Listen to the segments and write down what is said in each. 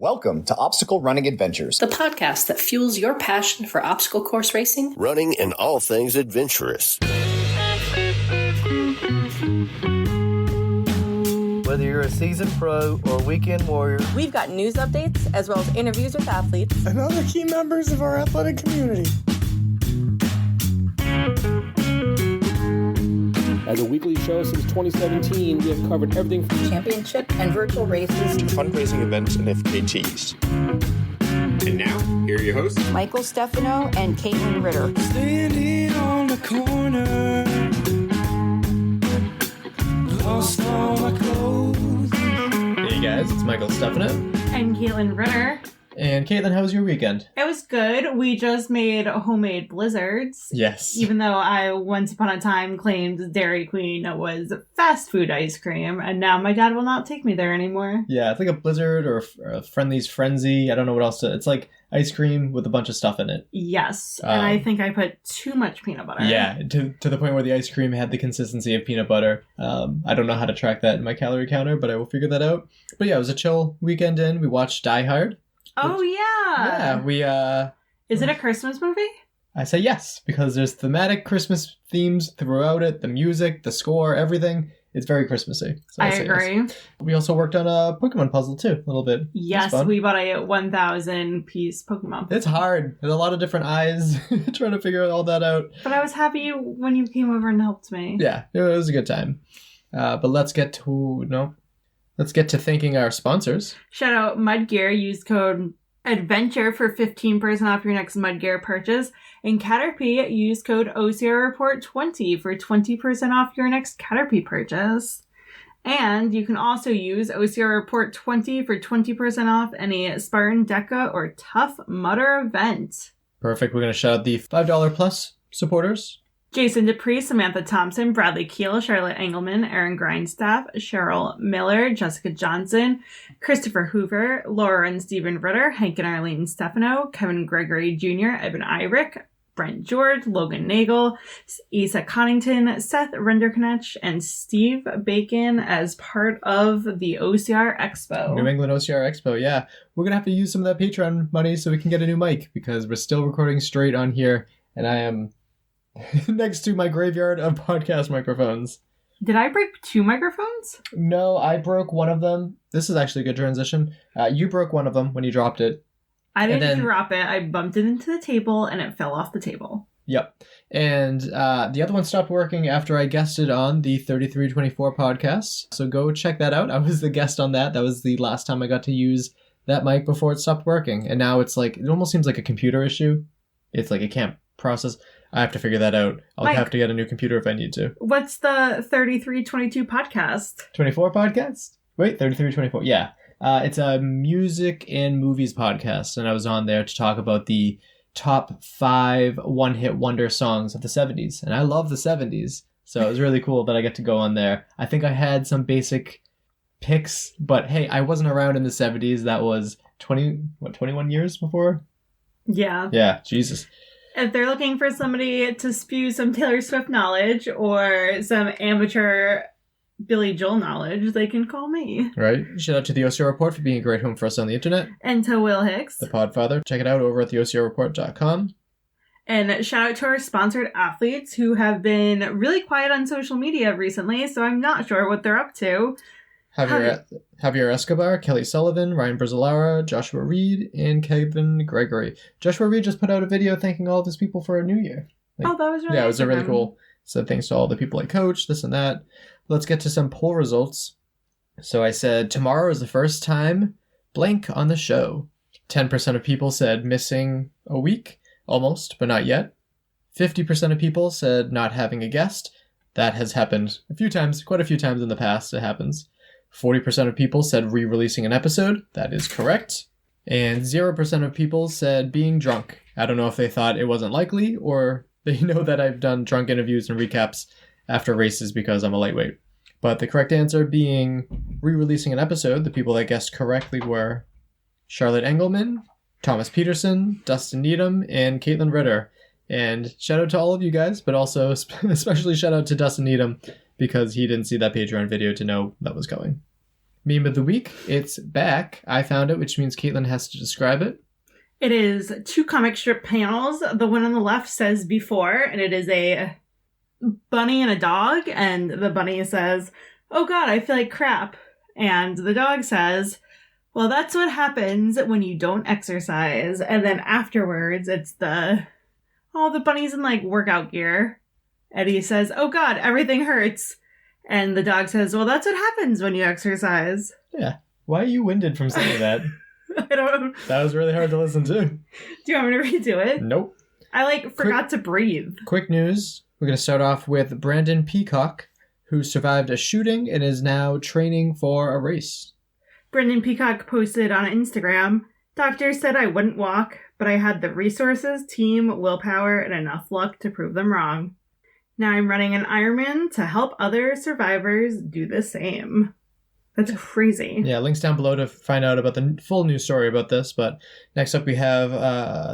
Welcome to Obstacle Running Adventures, the podcast that fuels your passion for obstacle course racing, running, and all things adventurous. Whether you're a seasoned pro or a weekend warrior, we've got news updates as well as interviews with athletes and other key members of our athletic community. As a weekly show since 2017, we have covered everything from championship and virtual races to fundraising events and FKTs. And now, here are your hosts, Michael Stefano and Caitlin Ritter. Standing on the corner, lost all my clothes. Hey guys, it's Michael Stefano. And Caitlin Ritter. And Caitlin, how was your weekend? It was good. We just made homemade blizzards. Yes. Even though I once upon a time claimed Dairy Queen was fast food ice cream, and now my dad will not take me there anymore. Yeah, it's like a blizzard or a Friendly's Frenzy. I don't know what else it's like ice cream with a bunch of stuff in it. Yes, and I think I put too much peanut butter. Yeah, to the point where the ice cream had the consistency of peanut butter. I don't know how to track that in my calorie counter, but I will figure that out. But yeah, it was a chill weekend in. We watched Die Hard. Oh, yeah. Yeah, we, Is it a Christmas movie? I say yes, because there's thematic Christmas themes throughout it. The music, the score, everything. It's very Christmassy. So I agree. Yes. We also worked on a Pokemon puzzle, too, a little bit. Yes, we bought a 1,000-piece Pokemon. It's hard. There's a lot of different eyes trying to figure all that out. But I was happy when you came over and helped me. Yeah, it was a good time. But let's get to thanking our sponsors. Shout out Mudgear. Use code ADVENTURE for 15% off your next Mudgear purchase. And Caterpie, use code OCRReport20 for 20% off your next Caterpie purchase. And you can also use OCRReport20 for 20% off any Spartan, Deca, or Tough Mudder event. Perfect. We're going to shout out the $5 plus supporters. Jason Dupree, Samantha Thompson, Bradley Keel, Charlotte Engelman, Aaron Grindstaff, Cheryl Miller, Jessica Johnson, Christopher Hoover, Laura and Stephen Ritter, Hank and Arlene Stefano, Kevin Gregory Jr., Evan Irick, Brent George, Logan Nagel, Isa Connington, Seth Renderknech, and Steve Bacon as part of the OCR Expo. New England OCR Expo, yeah. We're going to have to use some of that Patreon money so we can get a new mic because we're still recording straight on here, and I am next to my graveyard of podcast microphones. Did I break 2 microphones? No, I broke one of them. This is actually a good transition. You broke one of them when you dropped it. I didn't drop it. I bumped it into the table and it fell off the table. Yep. And the other one stopped working after I guested on the 3324 podcast. So go check that out. I was the guest on that. That was the last time I got to use that mic before it stopped working. And now it's like, it almost seems like a computer issue. It's like it can't process. I have to figure that out. I'll have to get a new computer if I need to. What's the 3322 podcast? 24 podcast? Wait, 3324. Yeah. It's a music and movies podcast, and I was on there to talk about the top 5 one-hit wonder songs of the 70s. And I love the 70s, so it was really cool that I get to go on there. I think I had some basic picks, but hey, I wasn't around in the 70s. That was 21 years before? Yeah. Yeah, Jesus. If they're looking for somebody to spew some Taylor Swift knowledge or some amateur Billy Joel knowledge, they can call me. Right. Shout out to the OCR Report for being a great home for us on the internet. And to Will Hicks, the Podfather. Check it out over at theocrreport.com. And shout out to our sponsored athletes who have been really quiet on social media recently, so I'm not sure what they're up to. Javier Escobar, Kelly Sullivan, Ryan Brzollara, Joshua Reed, and Kevin Gregory. Joshua Reed just put out a video thanking all of his people for a new year. That was really nice. Yeah, it was really cool. So thanks to all the people I coached, this and that. Let's get to some poll results. So I said, tomorrow is the first time blank on the show. 10% of people said missing a week, almost, but not yet. 50% of people said not having a guest. That has happened a few times, quite a few times in the past, it happens. 40% of people said re-releasing an episode. That is correct. And 0% of people said being drunk. I don't know if they thought it wasn't likely or they know that I've done drunk interviews and recaps after races because I'm a lightweight. But the correct answer being re-releasing an episode, the people that guessed correctly were Charlotte Engelman, Thomas Peterson, Dustin Needham, and Caitlin Ritter. And shout out to all of you guys, but also especially shout out to Dustin Needham because he didn't see that Patreon video to know that was going. Meme of the week. It's back. I found it, which means Caitlin has to describe it. It is 2 comic strip panels. The one on the left says before, and it is a bunny and a dog, and the bunny says, "Oh God, I feel like crap." And the dog says, "Well, that's what happens when you don't exercise." And then afterwards, it's the bunny's in like workout gear. And he says, "Oh God, everything hurts." And the dog says, "Well, that's what happens when you exercise." Yeah. Why are you winded from saying that? I don't know. That was really hard to listen to. Do you want me to redo it? Nope. I forgot to breathe. Quick news. We're going to start off with Brandon Peacock, who survived a shooting and is now training for a race. Brendan Peacock posted on Instagram, "Doctors said I wouldn't walk, but I had the resources, team, willpower, and enough luck to prove them wrong. Now I'm running an Ironman to help other survivors do the same." That's crazy. Yeah, links down below to find out about the full news story about this. But next up we have,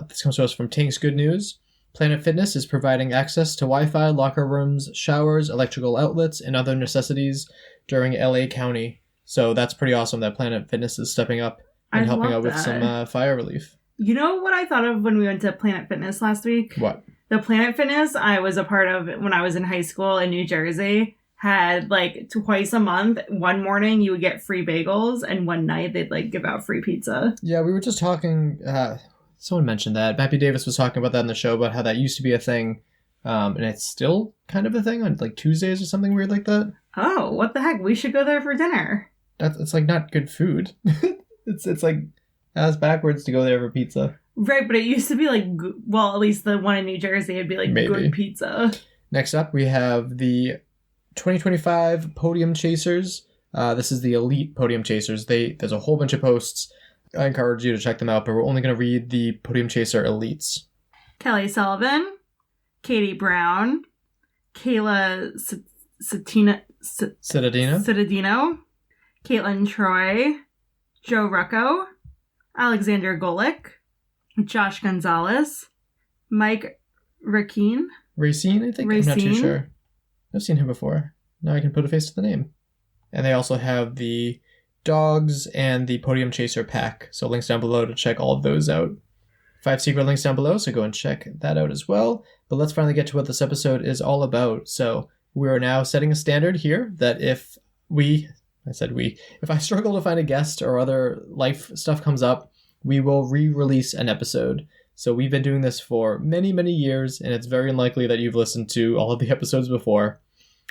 this comes to us from Tank's Good News. Planet Fitness is providing access to Wi-Fi, locker rooms, showers, electrical outlets, and other necessities during LA County. So that's pretty awesome that Planet Fitness is stepping up and helping out with some fire relief. You know what I thought of when we went to Planet Fitness last week? What? The Planet Fitness I was a part of when I was in high school in New Jersey had like twice a month. One morning you would get free bagels, and one night they'd like give out free pizza. Yeah, we were just talking, someone mentioned that. Mappy Davis was talking about that in the show, about how that used to be a thing, and it's still kind of a thing on like Tuesdays or something weird like that. Oh, what the heck? We should go there for dinner. It's like not good food. it's like ass backwards to go there for pizza. Right, but it used to be like, well, at least the one in New Jersey, it'd be like good pizza. Next up, we have the 2025 Podium Chasers. This is the Elite Podium Chasers. There's a whole bunch of posts. I encourage you to check them out, but we're only going to read the Podium Chaser Elites. Kelly Sullivan, Katie Brown, Kayla Citadino, Caitlin Troy, Joe Rucco, Alexander Golick, Josh Gonzalez, Mike Racine, I think? I'm not too sure. I've seen him before. Now I can put a face to the name. And they also have the dogs and the Podium Chaser pack. So links down below to check all of those out. 5 secret links down below, so go and check that out as well. But let's finally get to what this episode is all about. So we're now setting a standard here that if I struggle to find a guest or other life stuff comes up, we will re-release an episode. So we've been doing this for many, many years, and it's very unlikely that you've listened to all of the episodes before.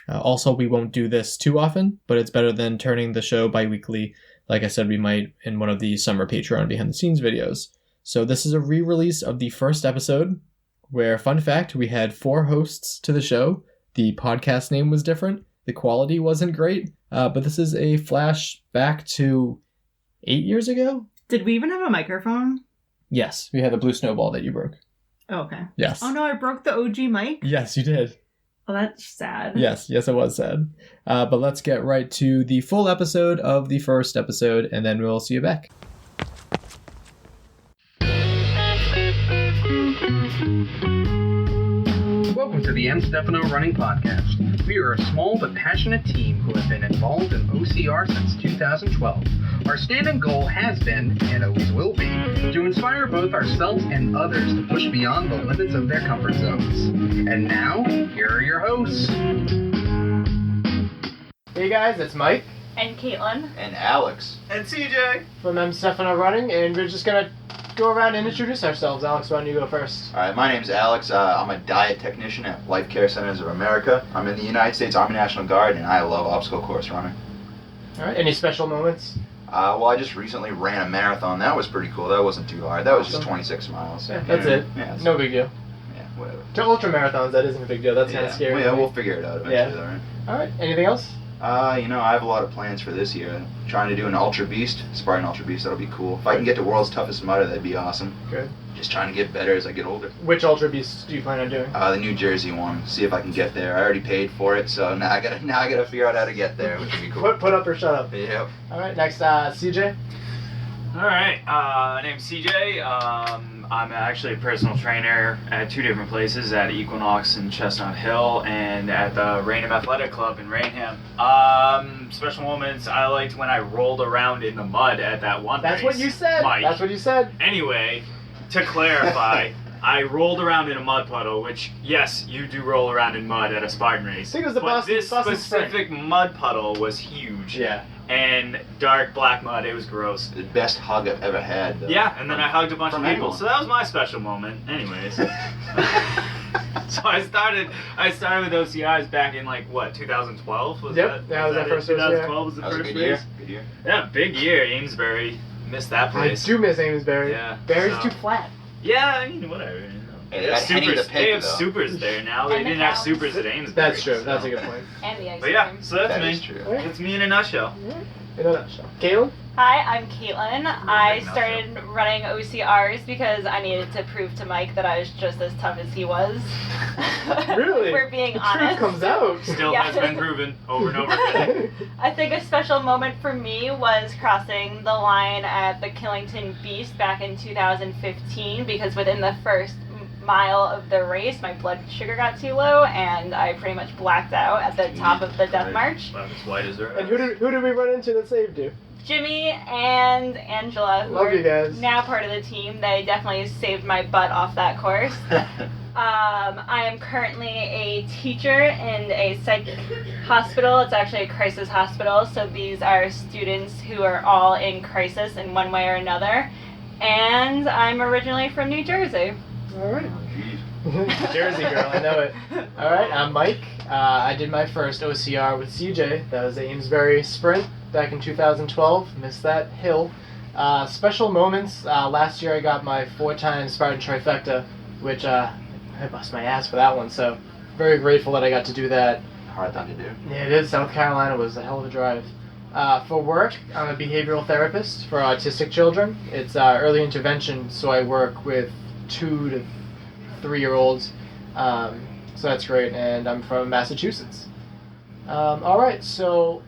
Also, we won't do this too often, but it's better than turning the show bi-weekly, like I said we might in one of the summer Patreon behind-the-scenes videos. So this is a re-release of the first episode, where, fun fact, we had 4 hosts to the show. The podcast name was different. The quality wasn't great, but this is a flashback to 8 years ago? Did we even have a microphone? Yes, we had a blue snowball that you broke. Oh, okay. Yes. Oh no, I broke the OG mic? Yes, you did. Oh, that's sad. Yes, it was sad. But let's get right to the full episode of the first episode, and then we'll see you back. Welcome to the M. Stefano Running Podcast. We are a small but passionate team who have been involved in OCR since 2012. Our standing goal has been, and always will be, to inspire both ourselves and others to push beyond the limits of their comfort zones. And now, here are your hosts. Hey guys, it's Mike. And Caitlin. And Alex. And CJ. From M. Stefano Running, and we're just gonna go around and introduce ourselves. Alex, why don't you go first? All right, my name's Alex. I'm a diet technician at Life Care Centers of America. I'm in the United States Army National Guard, and I love obstacle course running. All right, any special moments? Well, I just recently ran a marathon. That was pretty cool. That wasn't too hard. That was just 26 miles. Yeah, that's it. Yeah, no big deal. Yeah, whatever. To ultra marathons, that isn't a big deal. That's kind of scary. Well, yeah, we'll figure it out eventually, though, right? All right, anything else? I have a lot of plans for this year. I'm trying to do an Ultra Beast, Spartan Ultra Beast. That'll be cool. If I can get to World's Toughest Mudder, that'd be awesome. Good. Just trying to get better as I get older. Which Ultra Beast do you plan on doing? The New Jersey one. See if I can get there. I already paid for it, so now I gotta figure out how to get there, which would be cool. Put up or shut up. Yep. All right, next, CJ. Alright, my name's CJ. I'm actually a personal trainer at 2 different places, at Equinox and Chestnut Hill, and at the Rainham Athletic Club in Rainham. Special moments, I liked when I rolled around in the mud at that one That's race. what you said. Mike. That's what you said. Anyway, to clarify, I rolled around in a mud puddle, which, yes, you do roll around in mud at a Spartan race. I think it was the but Boston, this specific mud puddle was huge. Yeah. And dark black mud, it was gross. The best hug I've ever had, though. Yeah, and then I hugged a bunch of From people, anyone. so that was my special moment. Anyways. So I started with OCIs back in, 2012? Was Yep, that was our first 2012 was the That was a first good year. race? Good year. Yeah, big year, Amesbury. Missed that place. I do miss Amesbury. Yeah. Barry's so- too flat. Yeah, I mean, whatever. You know. Hey, They they have got Henny the supers, pig, they have though. supers there now. They And the didn't have cows. supers at Amesbury. That's true. so- That's a good point. And the ice But yeah, cream. so that's That me. is true. That's me in a nutshell. In a nutshell. Caitlin? Hi, I'm Caitlin. I Big started running OCRs because I needed to prove to Mike that I was just as tough as he was. Really? If we're being the honest. truth comes out. Still Yeah. has been proven over and over again. I think a special moment for me was crossing the line at the Killington Beast back in 2015 because within the first mile of the race, my blood sugar got too low and I pretty much blacked out at the top of the death march. About as white as her. And who did we run into that saved you? Jimmy and Angela, who Love are you guys. now part of the team, they definitely saved my butt off that course. I am currently a teacher in a psych hospital. It's actually a crisis hospital, so these are students who are all in crisis in one way or another. And I'm originally from New Jersey. All right. Jersey girl, I know it. All right, I'm Mike. I did my first OCR with CJ. That was the Amesbury Sprint back in 2012. Missed that hill. Special moments. Last year I got my 4-time Spartan trifecta, which I bust my ass for that one. So very grateful that I got to do that. Hard thing to do. Yeah, it is. South Carolina was a hell of a drive. For work, I'm a behavioral therapist for autistic children. It's early intervention, so I work with 2 to 3-year-olds. So that's great, and I'm from Massachusetts. All right, so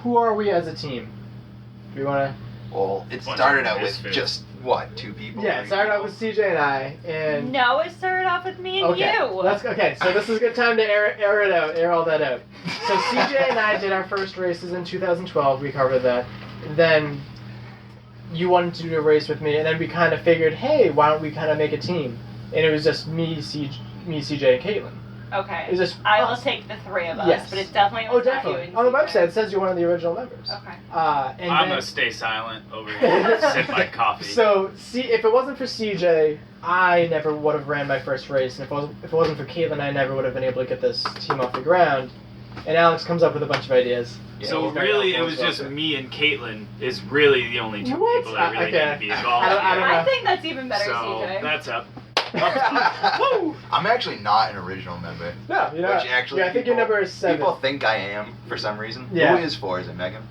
who are we as a team? Do we want to? Well, it Bunch started of out with misfits. just, 2 people? Yeah, it started out with CJ and I, and No, it started off with me and okay, you. so this is a good time to air all that out. So CJ and I did our first races in 2012. We covered that. Then you wanted to do a race with me, and then we kind of figured, hey, why don't we kind of make a team? And it was just me, CJ, and Caitlin. Okay. It was just I will us. take the 3 of us, Yes. but it definitely Oh, was not you definitely. and On the CJ. website, it says you're one of the original members. Okay. And I'm then, gonna stay silent over here, sip my coffee. So, if it wasn't for CJ, I never would have ran my first race, and if it wasn't for Caitlin, I never would have been able to get this team off the ground. And Alex comes up with a bunch of ideas. So He's very really, it helpful was as well, just too. me and Caitlin is really the only 2 What? people that really Okay. need to be involved I don't here. know. I think that's even better, So CJ. that's up. I'm actually not an original member. No, you're not. Which actually, Yeah, I think your people- number is 7. People think I am for some reason. Yeah. Who is 4? Is it Megan?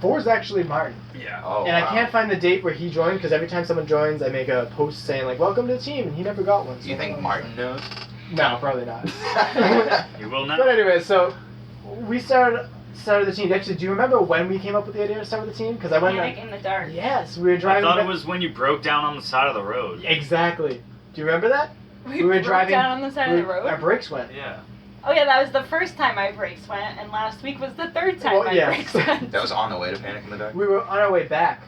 4 is actually Martin. Yeah. Oh, And I wow. can't find the date where he joined, because every time someone joins, I make a post saying, welcome to the team, and he never got one. So Do you think Martin knows? No, probably not. You will not. But anyway, so we started the team. Actually, do you remember when we came up with the idea to start with the team? Because I went. Panic in the dark. Yes, we were I driving. thought it back- was when you broke down on the side of the road. Exactly. Do you remember that? We were broke driving down on the side of the road? Our brakes went. Yeah. Oh yeah, that was the first time my brakes went, and last week was the 3rd time Well, my yeah. brakes went. That was on the way to Panic in the Dark? We were on our way back.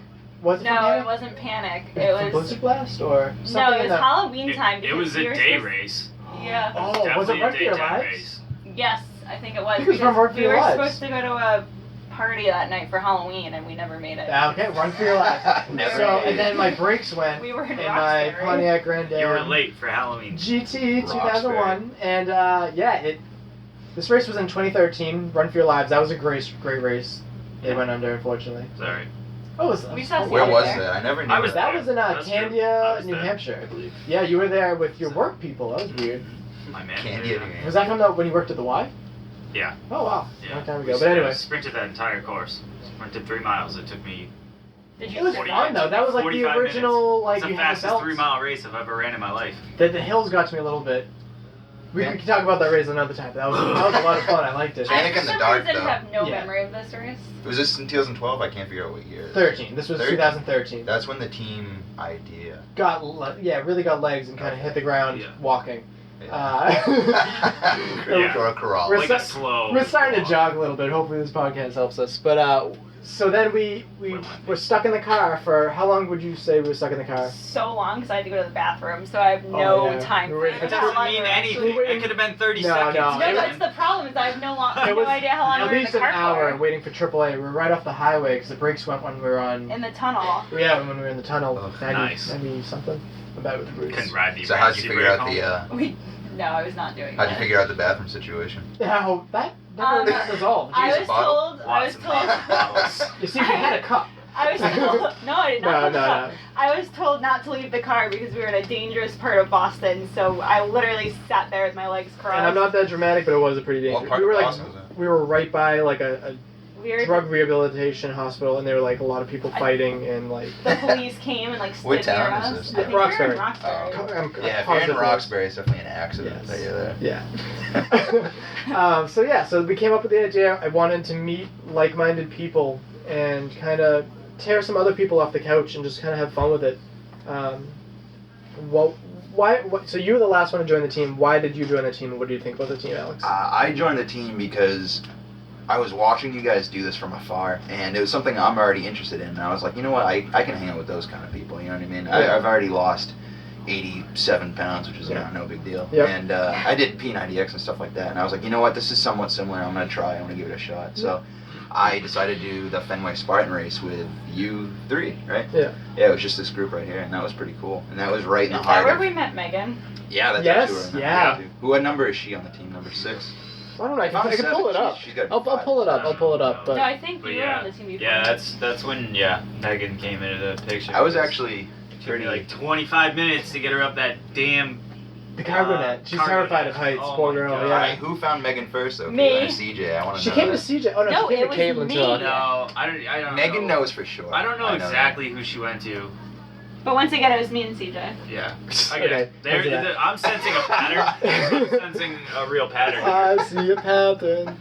Was it from No, here? it wasn't panic. From It was Blizzard Blast or something? no, it in was the- Halloween time. It because was a we were day supposed- race. Yeah. Oh, was it Definitely Run a for Your daytime Lives? race. Yes, I think it was. I think it was from because Run for we Your were Lives. supposed to go to a party that night for Halloween, and we never made it. Okay, Run for Your Lives. Never So, made and it. then my brakes went We were in in my Roxbury. Pontiac Grand You were Am late for Halloween. GT Roxbury. 2001, and this race was in 2013. Run for Your Lives. That was a great race. It went under, unfortunately. Sorry. Oh, was We saw Where was there. that? I never knew. I was that there. was in That's true. I Candia, was New there, Hampshire. I believe. Yeah, you were there with your work people. That was weird. My man. Candia, New Was Hampshire. that from when you worked at the Y? Yeah. Oh wow, Yeah. long time We ago. But anyway, sprinted that entire course. Sprinted 3 miles. It took me. Did it you was 40 fun though. That was like the 45 original, minutes. like It's you the had the fastest belts. 3 mile race I've ever ran in my life. The hills got to me a little bit. We can talk about that race another time. That was a lot of fun. I liked it. Panic in the Dark, I though. have no memory of this race. Was this in 2012? I can't figure out what year. 13. This was 2013. That's when the team idea really got legs and kind of hit the ground walking. Or a crawl. We're starting to jog a little bit. Hopefully this podcast helps us. But so then we were stuck in the car for how long would you say we were stuck in the car? So long because I had to go to the bathroom, so I have no time. That doesn't mean anything. It could have been 30 seconds. No, that's the problem. Is I have no idea how long we were in the car at least an hour waiting for AAA. We were right off the highway because the brakes went when we were on. In the tunnel. Yeah, when we were in the tunnel. Oh, 90 nice. something. I'm bad with the brakes. Couldn't ride the So how'd you figure out No, I was not doing How'd that. you figure out the bathroom situation? How that never got resolved. I was told. You see, we had a cup. I was told. No, I did not have a cup. No. I was told not to leave the car because we were in a dangerous part of Boston. So I literally sat there with my legs crossed. And I'm not that dramatic, but it was a pretty dangerous. What part of Boston was it? We were right by like a Weird. drug rehabilitation hospital, and there were like a lot of people fighting and like. The police came and like stood What near town us. is this? I think Roxbury. we were in Roxbury. Yeah, if you're in Roxbury, it's definitely an accident that you're there. Yeah. So we came up with the idea. I wanted to meet like-minded people and kind of tear some other people off the couch and just kind of have fun with it. So you were the last one to join the team. Why did you join the team, and what do you think about the team, Alex? I joined the team because I was watching you guys do this from afar, and it was something I'm already interested in. And I was like, you know what, I can hang out with those kind of people. You know what I mean? Yeah. I've already lost 87 pounds, which is no big deal. Yep. And I did P90X and stuff like that, and I was like, you know what, this is somewhat similar. I'm gonna try. I'm gonna give it a shot. So I decided to do the Fenway Spartan race with you three, right? Yeah. Yeah, it was just this group right here, and that was pretty cool. And that was right in the Is heart that where of. we met Megan? Yeah, that's Yes, actually yeah. What number is she on the team? Number 6. I don't know. I Not can pull it seven, up. she's got I'll pull it up. I'll pull it up. But No, I think you were on the team before. Yeah, that's when Megan came into the picture. I was actually took me like 25 minutes to get her up that damn. the cargo net. She's cargo terrified net. of heights. Oh Poor my girl. God. Yeah. Alright, who found Megan first though? Me. Caitlin or CJ? I want to She know. came to that. CJ. Oh no, No, she came it to was Caitlin me. too. No, I don't Megan know. knows for sure. I don't know I know exactly who she went to. But once again, it was me and CJ. Yeah. Okay, I'm sensing a pattern. I'm sensing a real pattern. I see a pattern.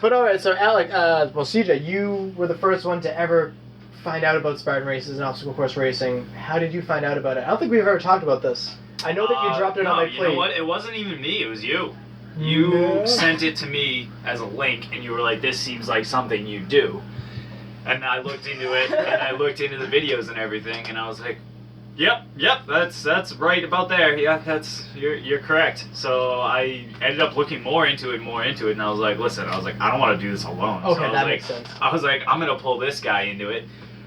But alright, so Alec, CJ, you were the first one to ever find out about Spartan races and obstacle course racing. How did you find out about it? I don't think we've ever talked about this. I know that you dropped it on my plate. You know what? It wasn't even me. It was you. You sent it to me as a link, and you were like, "This seems like something you do." And I looked into it, and I looked into the videos and everything, and I was like, "Yep, that's right about there. Yeah, you're correct." So I ended up looking more into it, and I was like, "Listen, I don't want to do this alone." Okay, so that makes sense. I was like, "I'm gonna pull this guy into it."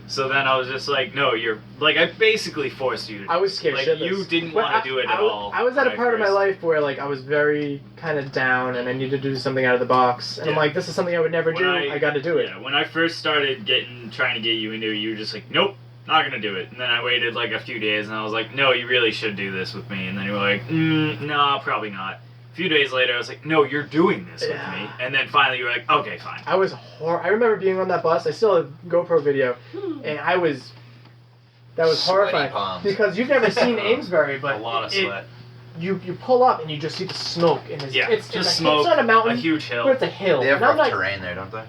So then I was just like, "No, you're like I basically forced you to." I was scared Like shitless. you didn't But want to do it at all. I was at a when part of my first- life where like I was very kind of down and I needed to do something out of the box. And I'm Yeah. like, this is something I would never When do. I got to do it. Yeah, when I first started trying to get you into it, you were just like, "Nope, not gonna do it." And then I waited like a few days, and I was like, "No, you really should do this with me." And then you were like, "No, probably not." A few days later, I was like, "No, you're doing this with me." And then finally, you were like, "Okay, fine." I was I remember being on that bus. I still have GoPro video, and that was Sweaty horrifying palms. because you've never seen Amesbury, but A lot of sweat. You pull up and you just see the smoke, and it's Just it's smoke. not a mountain, A huge hill. but it's a hill. They have And I'm rough not- terrain there, don't they?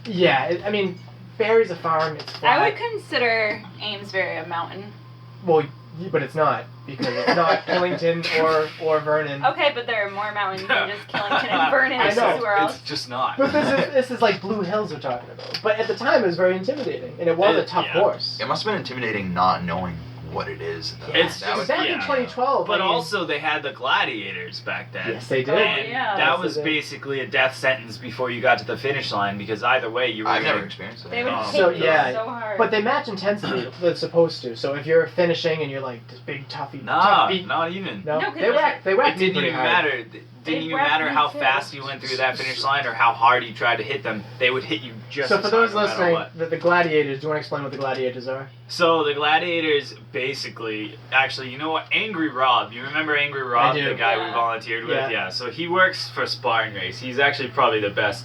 Yeah, I mean, Barry's a farm. It's flat. I would consider Amesbury a mountain. Well, but it's not because it's not Killington or Vernon. Okay, but there are more mountains than just Killington and Vernon I and know. everywhere else. It's just not. But this is like Blue Hills we're talking about. But at the time, it was very intimidating, and it was a tough course. It must have been intimidating not knowing what it is. Though. It's That was- back in 2012. But I mean, also, they had the gladiators back then. Yes, they did. And yeah. that Yes, was they did. basically a death sentence before you got to the finish line, because either way, you were I've gonna- never experienced that. They would Oh. hit So, you yeah. so hard. But they match intensity. They're supposed to. So if you're finishing and you're like this big toughy, Nah, tough beat, not even. no, No, 'cause they whack It me didn't pretty even hard. matter. It didn't even whacked matter me how too. fast you went through that finish line or how hard you tried to hit them. They would hit you just So as for those hard no matter listening, what. the gladiators. Do you want to explain what the gladiators are? So the gladiators basically, actually, you know what? Angry Rob. You remember Angry Rob, I do. the guy we Yeah. volunteered with? Yeah. Yeah. So he works for Spartan Race. He's actually probably the best,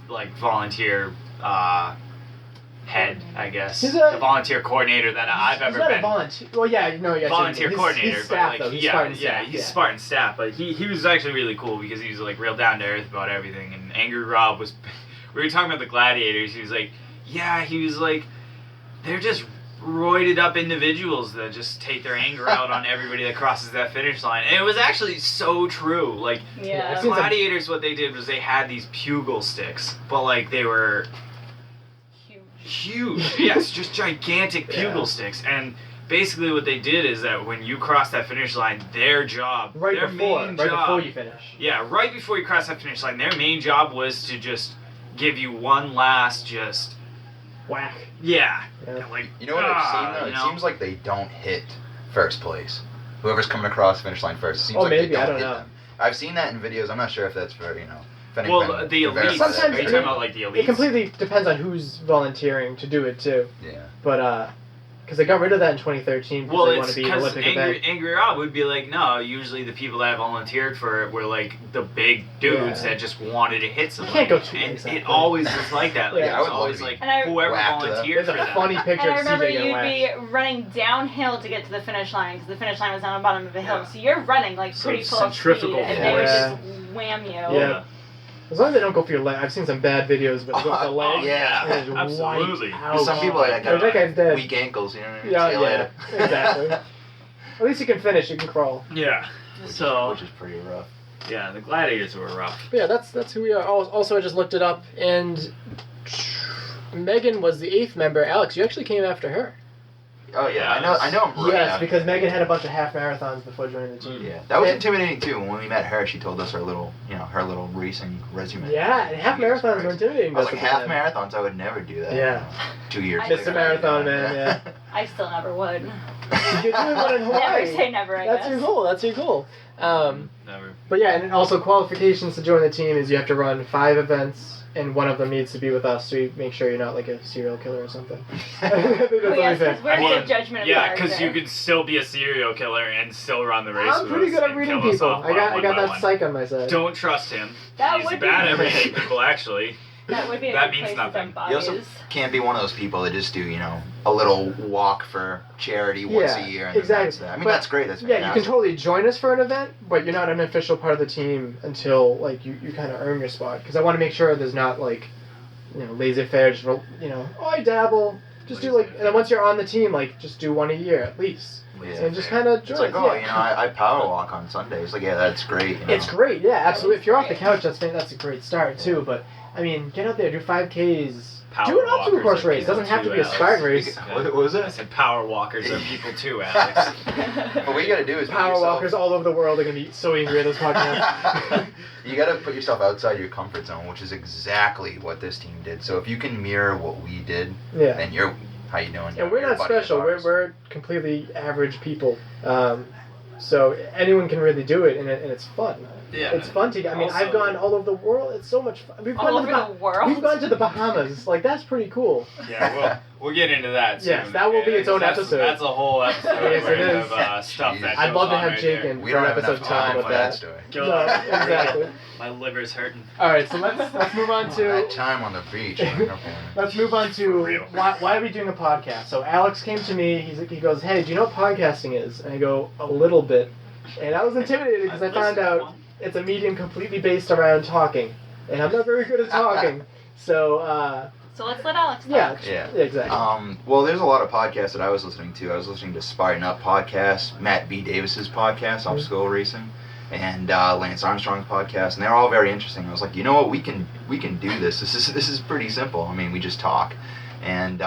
like, volunteer head, I guess. He's the volunteer coordinator that I've ever he's not been. a volunteer. Well, yeah, no, yeah. Volunteer coordinator, He's staff, but though. like, He's yeah, Spartan yeah, staff. he's Spartan staff, but he was actually really cool because he was like real down to earth about everything. And Angry Rob was, we were talking about the gladiators. He was like, yeah, he was like, they're just roided up individuals that just take their anger out on everybody that crosses that finish line. And it was actually so true. Like, Yeah. gladiators, what they did was they had these pugil sticks, but like they were huge. Yes, just gigantic pugil sticks. And basically what they did is that when you cross that finish line, their job, their main job, before you finish. Yeah, right before you cross that finish line, their main job was to just give you one last just whack. Yeah. Like, You know what I've seen though? It seems like they don't hit first place. Whoever's coming across the finish line first. It seems like maybe, they I don't don't hit know. them. I've seen that in videos. I'm not sure if that's for, if anything. Well, the elites. Sometimes, Are you talking about like the elites? It completely depends on who's volunteering to do it too. Yeah. But because they got rid of that in 2013 because Well, they want it's to be an because Olympic event. Angry Rob would be like, no, usually the people that volunteered for it were like the big dudes that just wanted to hit somebody. can't go too and exactly. it always was like that. Like, Yeah, it was always like whoever volunteered for There's a that. funny picture And I of remember CJ getting you'd whacked. be running downhill to get to the finish line because the finish line was down the bottom of a hill. So you're running like So pretty full of speed, centrifugal and they would force. just wham you. Yeah. As long as they don't go for your leg. I've seen some bad videos, but they go for the leg. yeah. and it's Absolutely. wiped out. Some people that that guy's dead. weak ankles, you know what I mean? Yeah, See you yeah, later. exactly. At least you can finish. You can crawl. Yeah. So. Which is pretty rough. Yeah, the gladiators were rough. But yeah, that's who we are. Also, I just looked it up, and Megan was the 8th member. Alex, you actually came after her. Oh yeah, I know. I'm right Yes, after. because Megan had a bunch of half marathons before joining the team. Yeah, that was And- intimidating too. When we met her, she told us her little racing resume. Yeah, and half marathons were intimidating. I was like, at the half time. marathons, I would never do that. Yeah. 2 years I later. Mr. Marathon Man, yeah. I still never would. You're doing one in Hawaii. Never say never, I That's guess. your goal. That's your goal. Never. But yeah, and also qualifications to join the team is you have to run 5 events, and one of them needs to be with us, so you make sure you're not like a serial killer or something. I think that's Well, only yes, fair. 'cause we're good judgment of Yeah, character. because you could still be a serial killer and still run the race. I'm with pretty us good at and reading kill us people. off I got one by that one. psych on my side. Don't trust him. That He's would bad be at reading people, actually. That would be a That good means place to nothing. dump You also bodies. can't be one of those people that just do, a little walk for charity once a year. And then exactly. that's that. I mean, But, that's great. That's yeah, fantastic. you can totally join us for an event, but you're not an official part of the team until like you kind of earn your spot. Because I want to make sure there's not like, laissez-faire. Just I dabble. Just do and then once you're on the team, just do one a year at least. Yeah. And just kind of join. It's like, I power walk on Sundays. Like, yeah, that's great. It's great, yeah, absolutely. If you're off the couch, that's a great start too. But I mean, get out there, do 5Ks. Do an obstacle course race. Doesn't have to be a Spartan race. What was it? I said power walkers are people too, Alex. What you gotta do is Power walkers all over the world are gonna be so angry at this podcast. You gotta put yourself outside your comfort zone, which is exactly what this team did. So if you can mirror what we did, then you're how you doing? And we're not special. We're completely average people. So anyone can really do it, and it's fun. Yeah. It's fun to. I've gone all over the world. It's so much fun. We've All gone to over the world? We've gone to the Bahamas. That's pretty cool. Yeah, we'll get into that soon. Yes, that will be its own episode. That's a whole episode Yes, it is. of stuff that I'd goes love to on have right Jake there. in We for don't an have episode enough talking time about for that that. story. No, exactly. My liver's hurting. All right, so let's move on to That time on the beach. let's move on to why are we doing a podcast? So Alex came to me. He goes, "Hey, do you know what podcasting is?" And I go, "A little bit," and I was intimidated because I found out it's a medium completely based around talking, and I'm not very good at talking. So So let's let Alex talk. Yeah, exactly. Well, there's a lot of podcasts that I was listening to. I was listening to Spartan Up podcast, Matt B. Davis's podcast, Obstacle Racing, and Lance Armstrong's podcast, and they're all very interesting. I was like, you know what, we can do this. This is pretty simple. I mean, we just talk, and